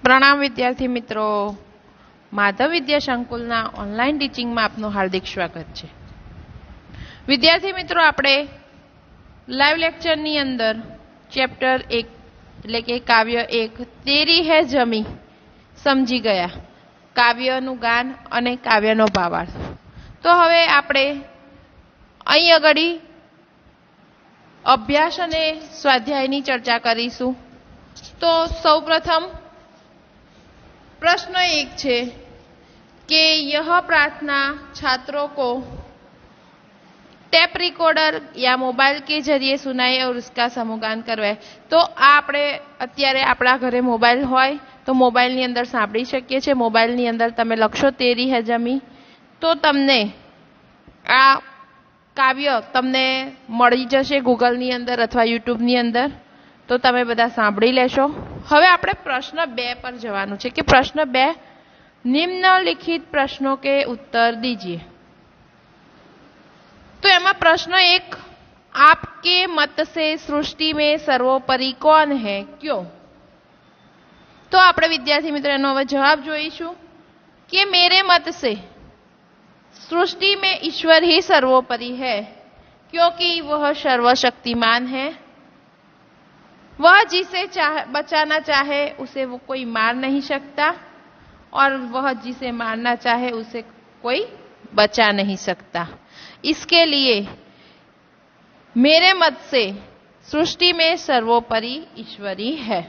પ્રણામ વિદ્યાર્થી મિત્રો, માધવ વિદ્યા સંકુલના ઓનલાઈન ટીચિંગમાં આપનું હાર્દિક સ્વાગત છે. વિદ્યાર્થી મિત્રો, આપણે લાઈવ લેક્ચરની અંદર ચેપ્ટર 1 એટલે કે કાવ્ય 1 તેરી હે જમી સમજી ગયા. કાવ્યનું ગાન અને કાવ્યનો ભાવાર્થ. તો હવે આપણે અહીં આગળ અભ્યાસ અને સ્વાધ્યાયની ચર્ચા કરીશું. તો સૌપ્રથમ प्रश्न 1 है कि यह प्रार्थना छात्रों को टेप रिकॉर्डर या मोबाइल के जरिए सुनाए और उसका समूहगान करवाए. तो आपणे अत्यारे आपणा घरे मोबाइल होय तो मोबाइल नी अंदर सांभળી શકીએ છીએ. मोबाइल नी अंदर तमे लखशो तेरी है जमी तो तमने आ काव्य तमने मળી જશે गूगल नी अंदर अथवा यूट्यूब नी अंदर. तो તમે બધા સાંભળી લેશો. હવે આપણે પ્રશ્ન 2 પર જવાનું છે કે પ્રશ્ન 2 निम्नलिखित प्रश्नों के उत्तर दीजिए. तो एमा प्रश्न 1 आपके मत से सृष्टि में सर्वोपरि कौन है, क्यों? तो આપણે વિદ્યાર્થી મિત્રો એનો હવે જવાબ જોઈશું કે मेरे मत से सृष्टि में ईश्वर ही सर्वोपरि है क्योंकि वह सर्वशक्तिमान है. वह जिसे बचाना चाहे उसे वो कोई मार नहीं सकता और वह जिसे मारना चाहे उसे कोई बचा नहीं सकता. इसके लिए मेरे मत से सृष्टि में सर्वोपरि ईश्वरी है.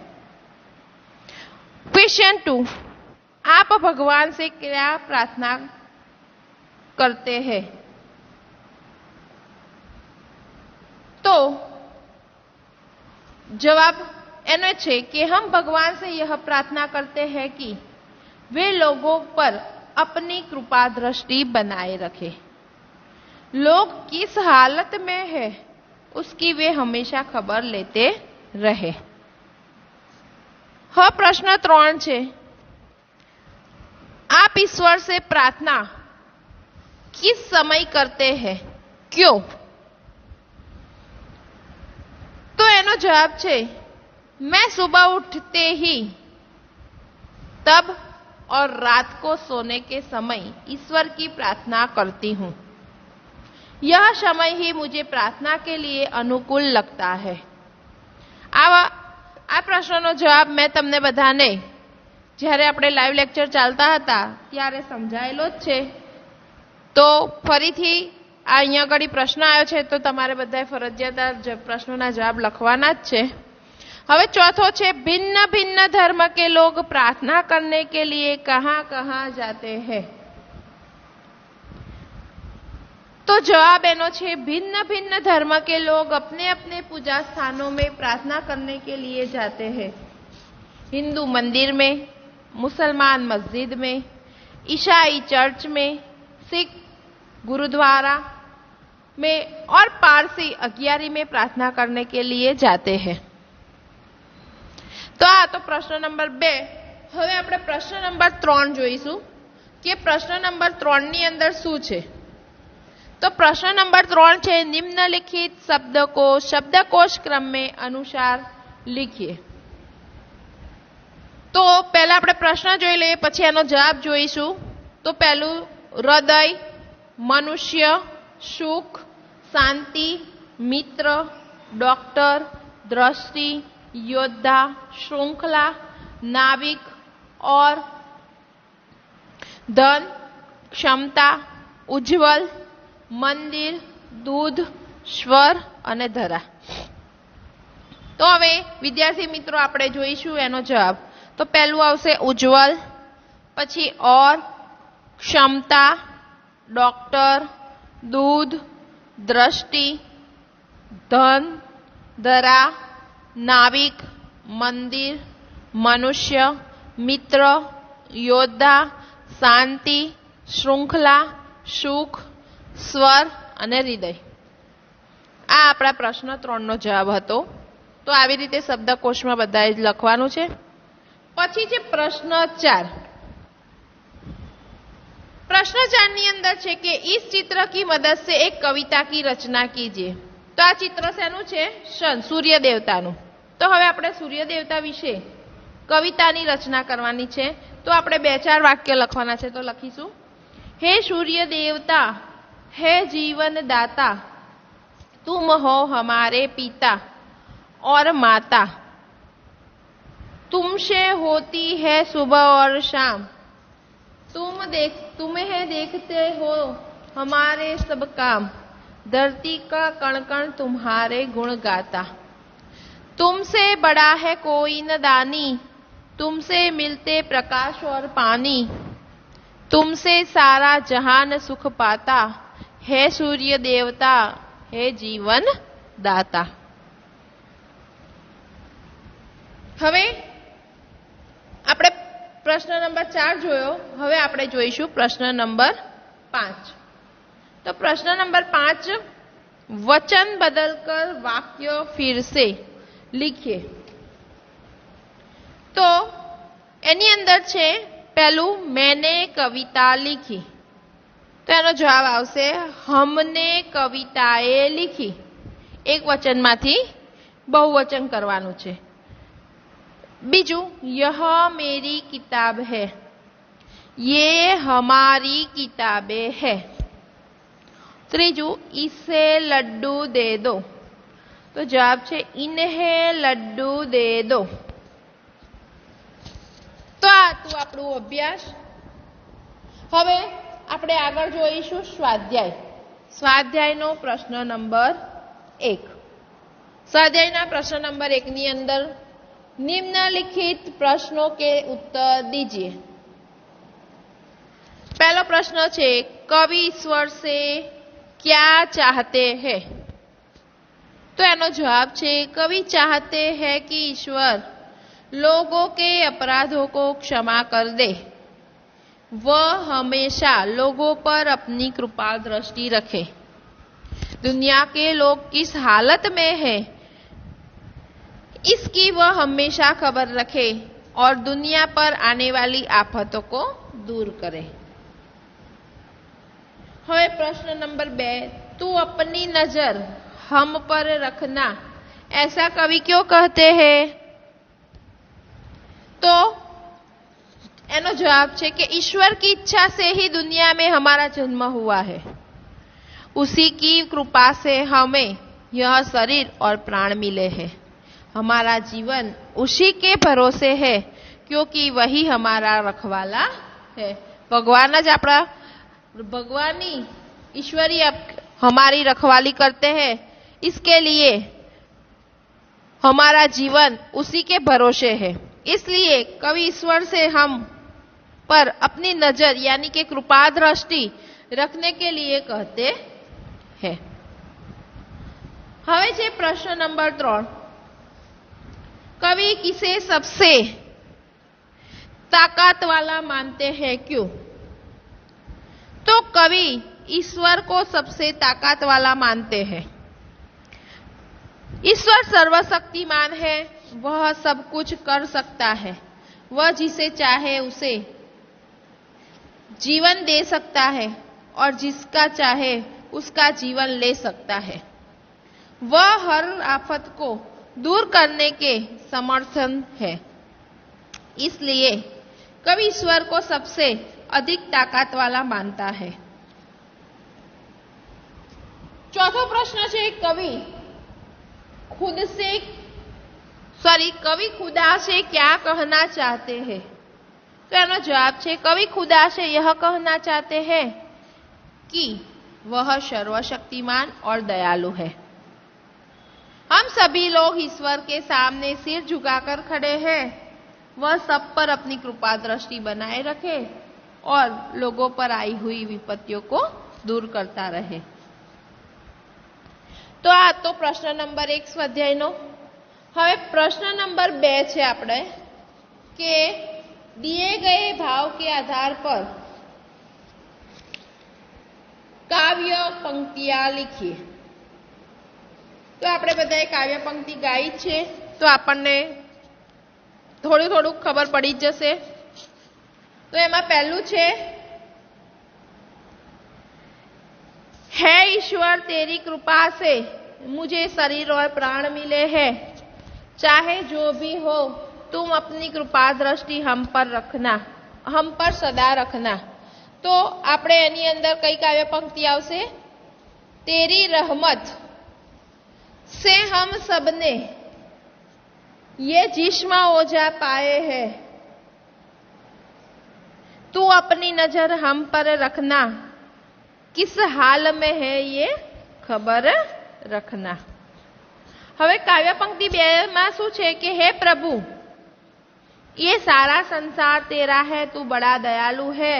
क्वेश्चन 2 आप भगवान से क्या प्रार्थना करते हैं? तो जवाब एनो छे कि हम भगवान से यह प्रार्थना करते हैं कि वे लोगों पर अपनी कृपा दृष्टि बनाए रखे. लोग किस हालत में है उसकी वे हमेशा खबर लेते रहे. हाँ, प्रश्न 3 छे आप ईश्वर से प्रार्थना किस समय करते हैं, क्यों? तो एनो जवाब छे मैं सुबह उठते ही तब और रात को सोने के समय ईश्वर की प्रार्थना करती हूँ. यह समय ही मुझे प्रार्थना के लिए अनुकूल लगता है. आ प्रश्ननो जवाब मैं तमने बधाने જ્યારે આપણે લાઈવ લેક્ચર ચાલતા હતા ત્યારે સમજાયેલો જ છે. તો ફરીથી અહીંયા આગળ પ્રશ્ન આવ્યો છે તો તમારે બધાએ ફરજિયાત પ્રશ્નોના જવાબ લખવાના જ છે. હવે ચોથો છે भिन्न भिन्न धर्म के लोग प्रार्थना करने के लिए कहाँ कहाँ जाते हैं? तो जवाब एनो छे भिन्न भिन्न धर्म के लोग अपने अपने पूजा स्थानों में प्रार्थना करने के लिए जाते हैं. हिंदू मंदिर में, मुसलमान मस्जिद में, ईसाई चर्च में, सिख गुरुद्वारा में और पारसी अगियारी में प्रार्थना करने के लिए जाते हैं. तो आ तो प्रश्न नंबर 2. હવે આપણે પ્રશ્ન નંબર 3 જોઈશું કે પ્રશ્ન નંબર 3 ની અંદર શું છે. તો પ્રશ્ન નંબર 3 છે निम्नलिखित शब्द को शब्दकोश क्रम में अनुसार लिखिए. तो पहला આપણે પ્રશ્ન જોઈ લઈએ પછી એનો જવાબ જોઈશું. તો પહેલું હૃદય, मनुष्य, सुख, शांति, मित्र, डॉक्टर, दृष्टि, योद्धा, श्रृंखला, नाविक और धन, क्षमता, उज्जवल, मंदिर, दूध, स्वर અને ધરા. તો હવે વિદ્યાર્થી મિત્રો આપણે જોઈશું એનો જવાબ. તો પહેલું આવશે ઉજ્જવલ, પછી और, क्षमता, डॉक्टर, दूध, दृष्टि, धन, धरा, नाविक, मंदिर, मनुष्य, मित्र, योद्धा, शांति, श्रृंखला, सुख, स्वर અને હૃદય. આ આપણા પ્રશ્ન 3 નો જવાબ હતો. તો આવી રીતે શબ્દકોશમાં બધાએ જ લખવાનું છે. પછી છે પ્રશ્ન 4. प्रश्न 4 ની અંદર છે કે इस चित्र की मदद से एक कविता की रचना कीजिए. तो आ चित्र શેનું છે? सूर्य देवताનું. તો હવે આપણે સૂર્ય દેવતા વિશે કવિતાની રચના કરવાની છે. તો આપણે 2-4 વાક્ય લખવાના છે. તો લખીશું, હે સૂર્ય દેવતા, હે जीवन दाता, तुम हो हमारे पिता और माता, तुमसे होती है सुबह और शाम, तुम्हें देखते हो हमारे सब काम, धरती का कण कण तुम्हारे गुण गाता, तुमसे बड़ा है कोई न दानी, तुमसे मिलते प्रकाश और पानी, तुमसे सारा जहान सुख पाता, है सूर्य देवता, है जीवन दाता. હવે આપણે પ્રશ્ન નંબર 4 જોયો. હવે આપણે જોઈશું પ્રશ્ન નંબર 5. તો પ્રશ્ન નંબર 5, वचन बदलकर वाक्य फिर से लिखिए. तो એની અંદર છે પહેલું, मैंने कविता लिखी. તો એનો જવાબ આવશે, हमने कविताएं लिखी. એક વચનમાંથી બહુવચન કરવાનું છે. બીજું, यह मेरी किताब है, ये हमारी किताबें है. ત્રીજું, इसे लड्डू दे दो. તો જવાબ છે, इन्हें लड्डू दे दो. તો આ હતું આપણું અભ્યાસ. હવે આપણે આગળ જોઈશું સ્વાધ્યાય. સ્વાધ્યાયનો પ્રશ્ન નંબર 1. સ્વાધ્યાયના પ્રશ્ન નંબર 1 ની અંદર निम्नलिखित प्रश्नों के उत्तर दीजिए. पहला प्रश्न है, कवि ईश्वर से क्या चाहते हैं? तो एनो जवाब है, कवि चाहते हैं कि ईश्वर लोगों के अपराधों को क्षमा कर दे, वह हमेशा लोगों पर अपनी कृपा दृष्टि रखे. दुनिया के लोग किस हालत में है इसकी वह हमेशा खबर रखे और दुनिया पर आने वाली आफतों को दूर करे. હવે પ્રશ્ન નંબર 2, तू अपनी नजर हम पर रखना, ऐसा कवि क्यों कहते हैं? तो एनो जवाब है कि ईश्वर की इच्छा से ही दुनिया में हमारा जन्म हुआ है. उसी की कृपा से हमें यह शरीर और प्राण मिले हैं. हमारा जीवन उसी के भरोसे है, क्योंकि वही हमारा रखवाला है. भगवान ज अपना भगवानी ईश्वरी हमारी रखवाली करते हैं, इसके लिए हमारा जीवन उसी के भरोसे है. इसलिए कवि ईश्वर से हम पर अपनी नजर यानी कि कृपा दृष्टि रखने के लिए कहते हैं. હવે છે પ્રશ્ન નંબર 3, कवि किसे सबसे ताकत वाला मानते हैं, क्यों? तो कवि ईश्वर को सबसे ताकत वाला मानते हैं. ईश्वर सर्वशक्तिमान है, वह सब कुछ कर सकता है. वह जिसे चाहे उसे जीवन दे सकता है और जिसका चाहे उसका जीवन ले सकता है. वह हर आफत को दूर करने के समर्थन है. इसलिए कवि ईश्वर को सबसे अधिक ताकत वाला मानता है. चौथा प्रश्न है, कवि खुदा से क्या कहना चाहते हैं? तो एनो जवाब है, कवि खुदा से यह कहना चाहते हैं कि वह सर्वशक्तिमान और दयालु है. हम सभी लोग ईश्वर के सामने सिर झुकाकर खड़े हैं. वह सब पर अपनी कृपा दृष्टि बनाए रखे और लोगों पर आई हुई विपत्तियों को दूर करता रहे. तो आ तो प्रश्न नंबर 1 स्वाध्यायનો. હવે પ્રશ્ન નંબર 2 છે આપણે કે दिए गए भाव के आधार पर काव्य पंक्तियां लिखिए. तो આપણે બધાએ કાવ્ય પંક્તિ ગાઈ છે, તો આપણને થોડું થોડું ખબર પડી જ જશે. તો એમાં પહેલું છે, है ईश्वर तेरी कृपा से मुझे शरीर और प्राण मिले हैं, चाहे जो भी हो तुम अपनी कृपा दृष्टि हम पर रखना, हम पर सदा रखना। तो આપણે એની અંદર કઈ કાવ્ય પંક્તિ આવશે? तेरी रहमत से हम सबने ये जिस्म ओझा पाए हैं, तू अपनी नजर हम पर रखना, किस हाल में है ये खबर रखना। હવે કાવ્ય પંક્તિ 2 માં શું છે કે હે પ્રભુ, ये सारा संसार तेरा है, तू बड़ा दयालु है,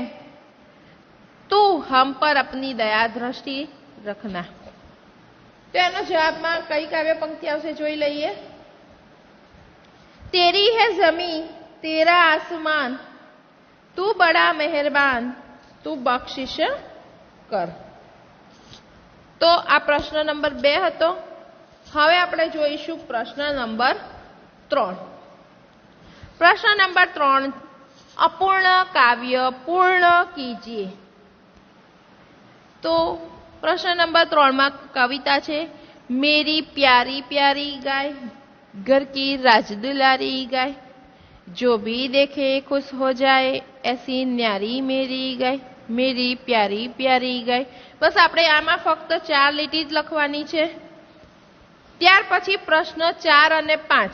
तू हम पर अपनी दया दृष्टि रखना। तो એનો જવાબમાં કઈ કાવ્ય પંક્તિ આવશે જોઈ લઈએ। तेरी है जमी तेरा आसमान, तू बड़ा मेहरबान, तू बख्शिश कर। तो આ પ્રશ્ન નંબર 2 હતો। હવે આપણે જોઈશું પ્રશ્ન નંબર 3। प्रश्न नंबर 3, अपूर्ण काव्य पूर्ण कीजिए। तो प्रश्न नंबर 3 में कविता है, मेरी प्यारी प्यारी गाय, घर की राजदुलारी गाय, जो भी देखे खुश हो जाए, ऐसी न्यारी मेरी गाय, मेरी प्यारी प्यारी गाय। बस आपणे आमां फक्त 4 લીટી ज लखवानी छे। त्यार पछी प्रश्न 4 અને 5।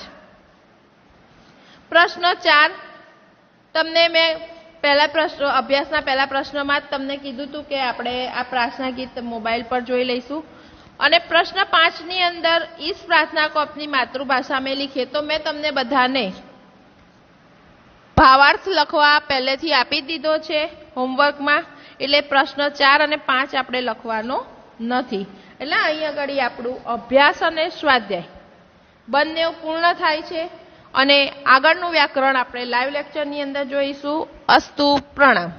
प्रश्न 4 तमने मैं पहला प्रश्न अभ्यासना पहला प्रश्न में तमने कीधुं हतुं के आपणे आ प्रार्थना गीत मोबाइल पर जोई लईशुं। अने प्रश्न 5 नी अंदर इस प्रार्थना को अपनी मातृभाषा में लिखे। तो मैं तमने बधाने भावार्थ लखवा पहलेथी आपी दीधो छे होमवर्क में, एटले प्रश्न 4 અને 5 आपणे लखवानो नथी। एटले अहीं आगळ आपणुं अभ्यास अने स्वाध्याय बंने पूर्ण थाय छे। અને આગળનું વ્યાકરણ આપણે લાઈવ લેક્ચરની અંદર જોઈશું। અસ્તુ, પ્રણામ।